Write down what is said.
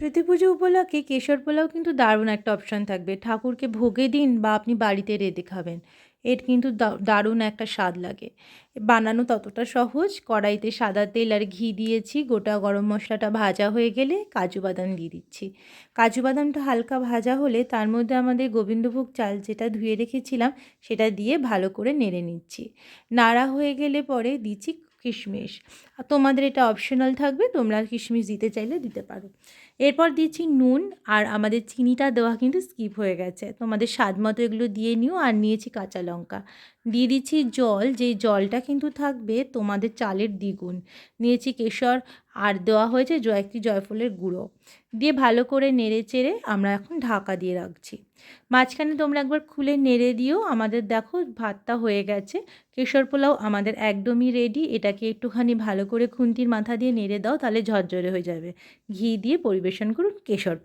সরস্বতী পুজো উপলক্ষে কেশর পোলাও কিন্তু দারুণ একটা অপশান থাকবে। ঠাকুরকে ভোগে দিন বা আপনি বাড়িতে রেঁধে খাবেন। এর কিন্তু দারুণ একটা স্বাদ লাগে। বানানো ততটা সহজ। কড়াইতে সাদা তেল আর ঘি দিয়েছি। গোটা গরম মশলাটা ভাজা হয়ে গেলে কাজু বাদাম দিয়ে দিচ্ছি। কাজু বাদামটা হালকা ভাজা হলে তার মধ্যে আমাদের গোবিন্দভোগ চাল যেটা ধুয়ে রেখেছিলাম সেটা দিয়ে ভালো করে নেড়ে নিচ্ছি। নাড়া হয়ে গেলে পরে দিচ্ছি কিশমিশ। তোমাদের এটা অপশনাল থাকবে, তোমরা কিশমিশ দিতে চাইলে দিতে পারো। এরপর দিচ্ছি নুন, আর আমাদের চিনিটা দেওয়া কিন্তু স্কিপ হয়ে গেছে। তোমাদের স্বাদ মতো এগুলো দিয়ে নিও। আর নিয়েছি কাঁচা লঙ্কা। দিয়ে দিচ্ছি জল, যেই জলটা কিন্তু থাকবে তোমাদের চালের দ্বিগুণ। নিয়েছি কেশর, আর দেওয়া হয়েছে একটি জয়ফলের গুঁড়ো। দিয়ে ভালো করে নেড়ে চেড়ে আমরা এখন ঢাকা দিয়ে রাখছি। মাঝখানে তোমরা একবার খুলে নেড়ে দিও। আমাদের দেখো ভাতটা হয়ে গেছে। কেশর পোলাও আমাদের একদমই রেডি। এটাকে একটুখানি ভালো করে খুন্তির মাথা দিয়ে নেড়ে দাও, তাহলে ঝরঝরে হয়ে যাবে। ঘি দিয়ে পরিবেশন করুন কেশর পোলাও।